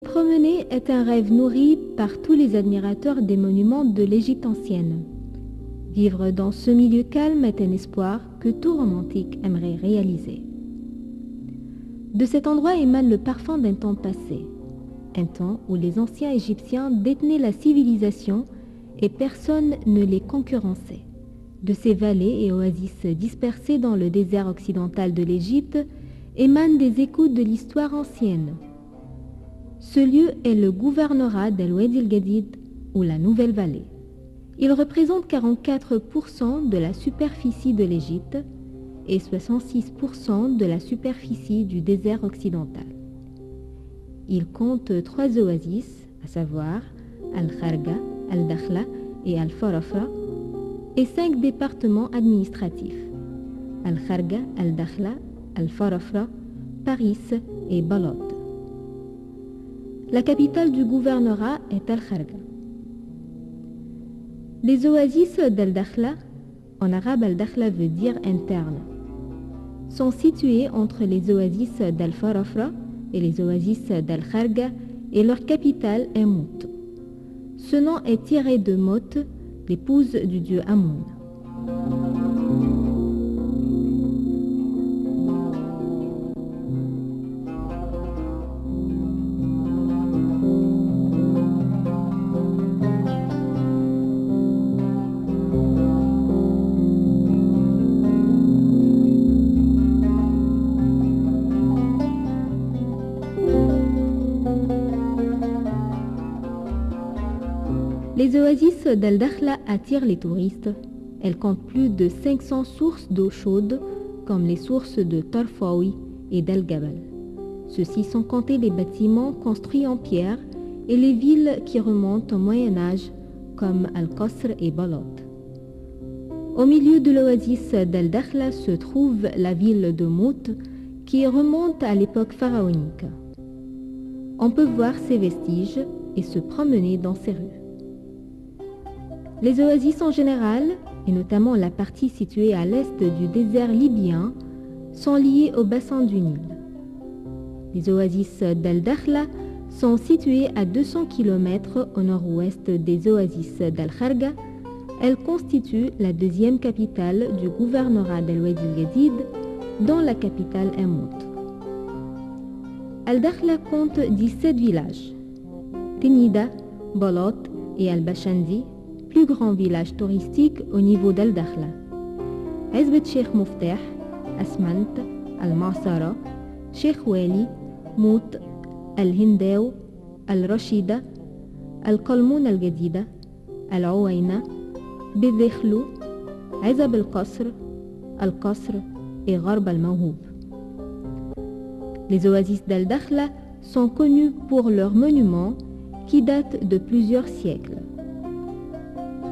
Promener est un rêve nourri par tous les admirateurs des monuments de l'Égypte ancienne. Vivre dans ce milieu calme est un espoir que tout romantique aimerait réaliser. De cet endroit émane le parfum d'un temps passé, un temps où les anciens Égyptiens détenaient la civilisation et personne ne les concurrençait. De ces vallées et oasis dispersées dans le désert occidental de l'Égypte émanent des échos de l'histoire ancienne. Ce lieu est le gouvernorat d'El Wadi El Gadid ou la Nouvelle Vallée. Il représente 44% de la superficie de l'Égypte et 66% de la superficie du désert occidental. Il compte 3 oasis, à savoir Al-Kharga, Al-Dakhla et Al-Farafra, et 5 départements administratifs, Al-Kharga, Al-Dakhla, Al-Farafra, Paris et Balad. La capitale du gouvernorat est Al-Kharga. Les oasis d'Al-Dakhla, en arabe Al-Dakhla veut dire interne, sont situées entre les oasis d'Al-Farafra et les oasis d'Al-Kharga et leur capitale est Mout. Ce nom est tiré de Mot, l'épouse du dieu Amoun. Les oasis d'Al-Dakhla attirent les touristes. Elles comptent plus de 500 sources d'eau chaude, comme les sources de Tarfaoui et d'Al-Gabal. Ceux-ci sont comptés les bâtiments construits en pierre et les villes qui remontent au Moyen-Âge, comme Al-Qasr et Balad. Au milieu de l'oasis d'Al-Dakhla se trouve la ville de Mout, qui remonte à l'époque pharaonique. On peut voir ses vestiges et se promener dans ses rues. Les oasis en général, et notamment la partie située à l'est du désert libyen, sont liées au bassin du Nil. Les oasis d'Al-Dakhla sont situées à 200 km au nord-ouest des oasis d'Al-Kharga. Elles constituent la deuxième capitale du gouvernorat d'El Wadi El Gadid, dont la capitale est Mout. Al-Dakhla compte 17 villages. Tinida, Balad et Al-Bashandi, plus grand village touristique au niveau d'Al-Dakhla. Azbet Sheikh Mouftah, Asmant, Al-Ma'sara, Sheikh Wali, Mout, Al-Hindaw, Al-Rashida, Al-Qalmoun Al-Gadida, Al-Ouaina, Bidekhlou, Azab Al-Qasr, Al-Qasr et Gharb Al-Mawhoub. Les oasis d'Al-Dakhla sont connus pour leurs monuments qui datent de plusieurs siècles.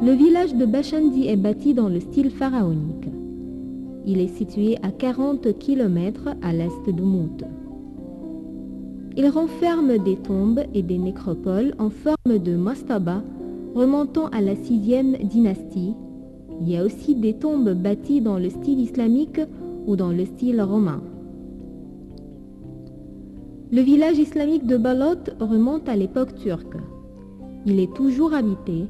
Le village de Bashandi est bâti dans le style pharaonique. Il est situé à 40 km à l'est de Mout. Il renferme des tombes et des nécropoles en forme de mastaba remontant à la 6e dynastie. Il y a aussi des tombes bâties dans le style islamique ou dans le style romain. Le village islamique de Balad remonte à l'époque turque. Il est toujours habité.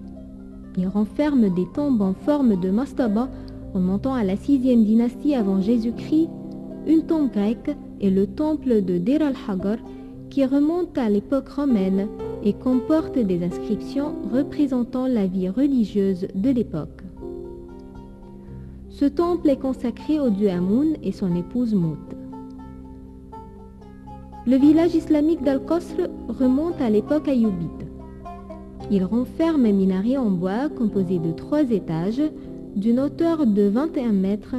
Il renferme des tombes en forme de mastaba remontant à la 6e dynastie avant Jésus-Christ, une tombe grecque et le temple de Deir al-Hagar qui remonte à l'époque romaine et comporte des inscriptions représentant la vie religieuse de l'époque. Ce temple est consacré au dieu Amoun et son épouse Mout. Le village islamique d'Al-Qasr remonte à l'époque ayoubite. Il renferme un minaret en bois composé de 3 étages d'une hauteur de 21 mètres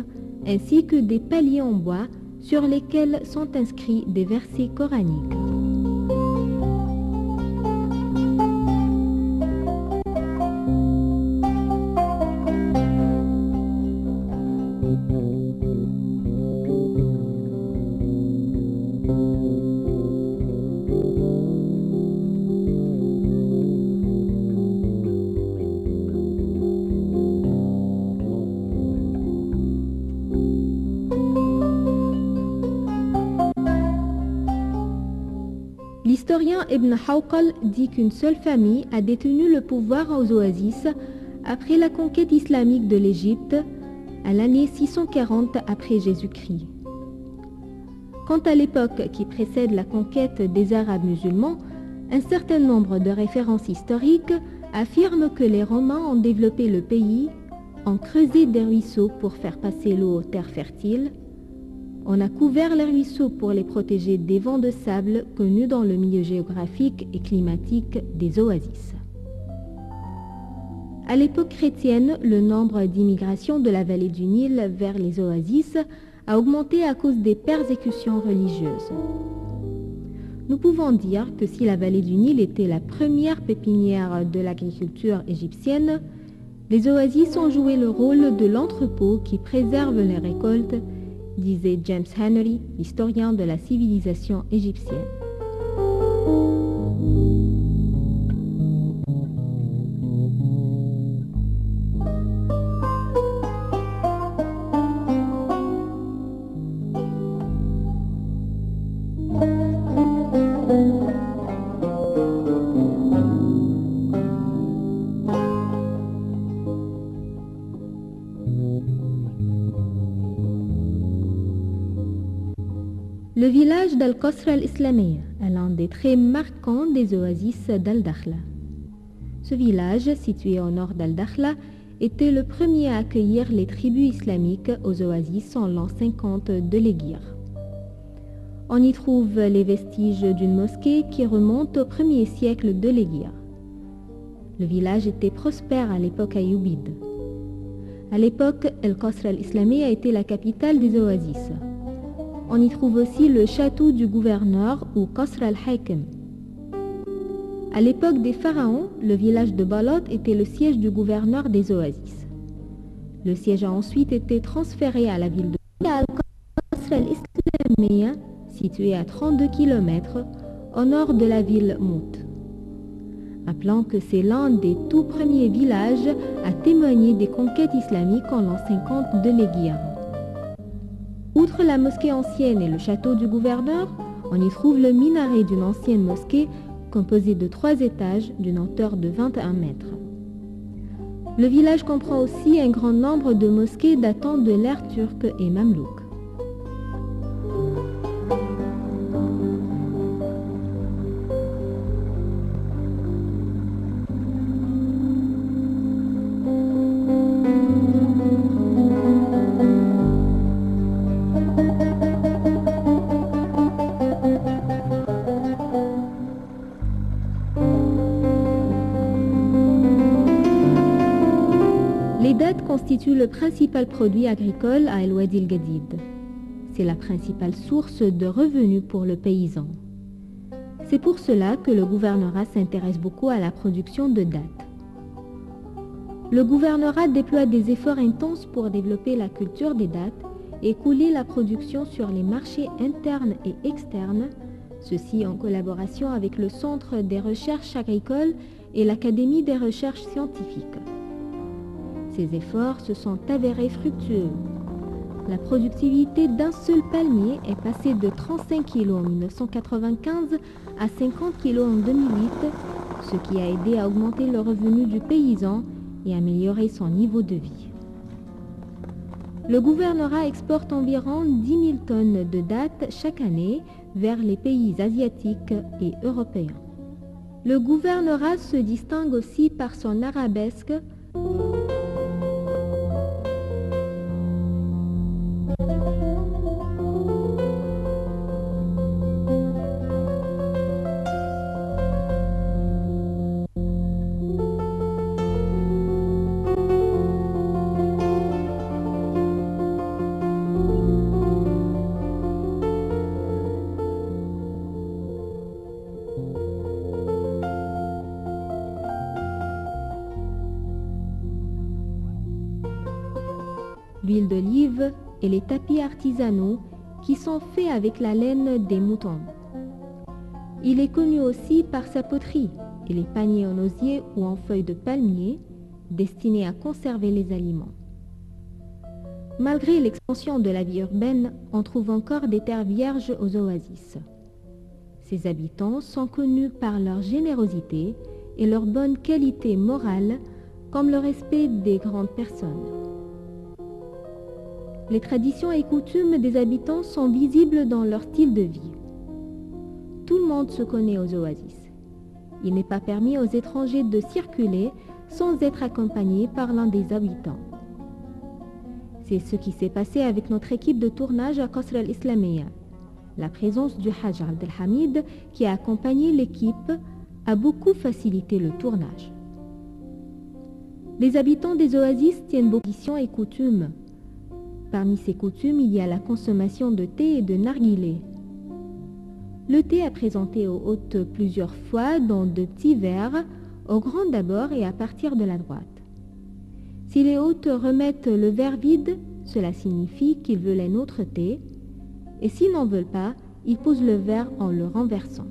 ainsi que des paliers en bois sur lesquels sont inscrits des versets coraniques. ibn Hawqal dit qu'une seule famille a détenu le pouvoir aux oasis après la conquête islamique de l'Égypte à l'année 640 après Jésus-Christ. Quant à l'époque qui précède la conquête des Arabes musulmans, un certain nombre de références historiques affirment que les Romains ont développé le pays, ont creusé des ruisseaux pour faire passer l'eau aux terres fertiles, on a couvert les ruisseaux pour les protéger des vents de sable connus dans le milieu géographique et climatique des oasis. À l'époque chrétienne, le nombre d'immigrations de la vallée du Nil vers les oasis a augmenté à cause des persécutions religieuses. Nous pouvons dire que si la vallée du Nil était la première pépinière de l'agriculture égyptienne, les oasis ont joué le rôle de l'entrepôt qui préserve les récoltes, disait James Henry, historien de la civilisation égyptienne. Le village d'Al-Qasr al-Islamiyya est l'un des traits marquants des oasis d'Al-Dakhla. Ce village, situé au nord d'Al-Dakhla, était le premier à accueillir les tribus islamiques aux oasis en l'an 50 de l'Hégire. On y trouve les vestiges d'une mosquée qui remonte au 1er siècle de l'Hégire. Le village était prospère à l'époque ayoubide. À l'époque, Al-Qasr al-Islamiyya était la capitale des oasis. On y trouve aussi le château du gouverneur ou Qasr al-Hakim. À l'époque des pharaons, le village de Balot était le siège du gouverneur des oasis. Le siège a ensuite été transféré à la ville de Al-Qasr al-Islamiyya, située à 32 km au nord de la ville Mout. Rappelons que c'est l'un des tout premiers villages à témoigner des conquêtes islamiques en l'an 50 de l'Hégire. Outre la mosquée ancienne et le château du gouverneur, on y trouve le minaret d'une ancienne mosquée composée de 3 étages d'une hauteur de 21 mètres. Le village comprend aussi un grand nombre de mosquées datant de l'ère turque et mamelouk. Les dattes constituent le principal produit agricole à El Wadi El Gadid. C'est la principale source de revenus pour le paysan. C'est pour cela que le gouvernorat s'intéresse beaucoup à la production de dattes. Le gouvernorat déploie des efforts intenses pour développer la culture des dattes et couler la production sur les marchés internes et externes, ceci en collaboration avec le Centre des recherches agricoles et l'Académie des recherches scientifiques. Ces efforts se sont avérés fructueux. La productivité d'un seul palmier est passée de 35 kg en 1995 à 50 kg en 2008, ce qui a aidé à augmenter le revenu du paysan et améliorer son niveau de vie. Le gouvernorat exporte environ 10 000 tonnes de dattes chaque année vers les pays asiatiques et européens. Le gouvernorat se distingue aussi par son arabesque, l'huile d'olive et les tapis artisanaux qui sont faits avec la laine des moutons. Il est connu aussi par sa poterie et les paniers en osier ou en feuilles de palmier destinés à conserver les aliments. Malgré l'expansion de la vie urbaine, on trouve encore des terres vierges aux oasis. Ces habitants sont connus par leur générosité et leur bonne qualité morale, comme le respect des grandes personnes. Les traditions et coutumes des habitants sont visibles dans leur style de vie. Tout le monde se connaît aux oasis. Il n'est pas permis aux étrangers de circuler sans être accompagnés par l'un des habitants. C'est ce qui s'est passé avec notre équipe de tournage à Qasr al-Islamiyya. La présence du Hajj Abdelhamid qui a accompagné l'équipe a beaucoup facilité le tournage. Les habitants des oasis tiennent beaucoup de traditions et coutumes. Parmi ces coutumes, il y a la consommation de thé et de narguilé. Le thé est présenté aux hôtes plusieurs fois dans de petits verres, au grand d'abord et à partir de la droite. Si les hôtes remettent le verre vide, cela signifie qu'ils veulent un autre thé, et s'ils n'en veulent pas, ils posent le verre en le renversant.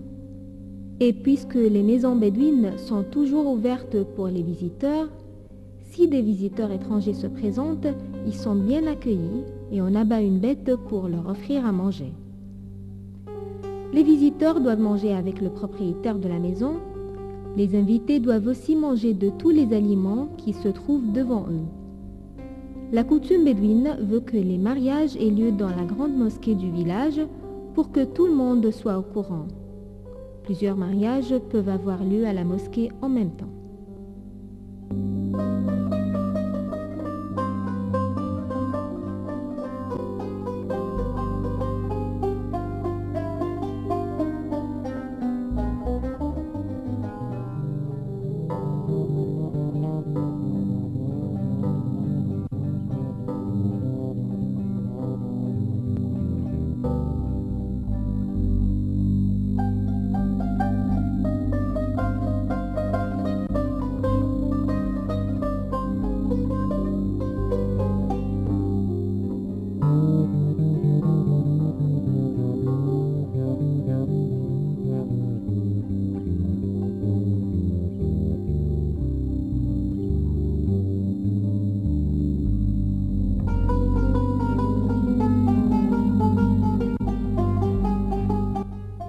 Et puisque les maisons bédouines sont toujours ouvertes pour les visiteurs, si des visiteurs étrangers se présentent, ils sont bien accueillis et on abat une bête pour leur offrir à manger. Les visiteurs doivent manger avec le propriétaire de la maison. Les invités doivent aussi manger de tous les aliments qui se trouvent devant eux. La coutume bédouine veut que les mariages aient lieu dans la grande mosquée du village pour que tout le monde soit au courant. Plusieurs mariages peuvent avoir lieu à la mosquée en même temps.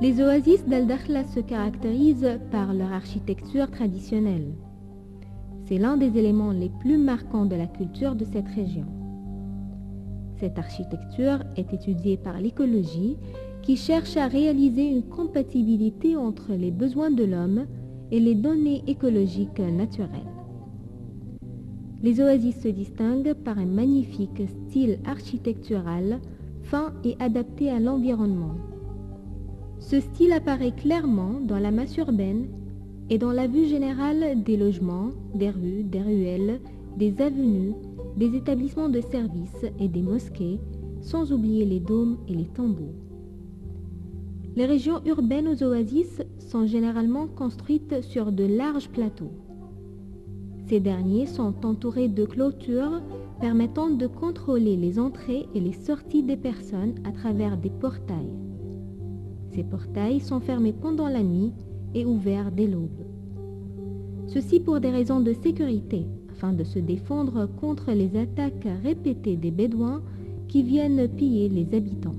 Les oasis d'Al-Dakhla se caractérisent par leur architecture traditionnelle. C'est l'un des éléments les plus marquants de la culture de cette région. Cette architecture est étudiée par l'écologie qui cherche à réaliser une compatibilité entre les besoins de l'homme et les données écologiques naturelles. Les oasis se distinguent par un magnifique style architectural fin et adapté à l'environnement. Ce style apparaît clairement dans la masse urbaine et dans la vue générale des logements, des rues, des ruelles, des avenues, des établissements de services et des mosquées, sans oublier les dômes et les tombeaux. Les régions urbaines aux oasis sont généralement construites sur de larges plateaux. Ces derniers sont entourés de clôtures permettant de contrôler les entrées et les sorties des personnes à travers des portails. Ces portails sont fermés pendant la nuit et ouverts dès l'aube. Ceci pour des raisons de sécurité, afin de se défendre contre les attaques répétées des Bédouins qui viennent piller les habitants.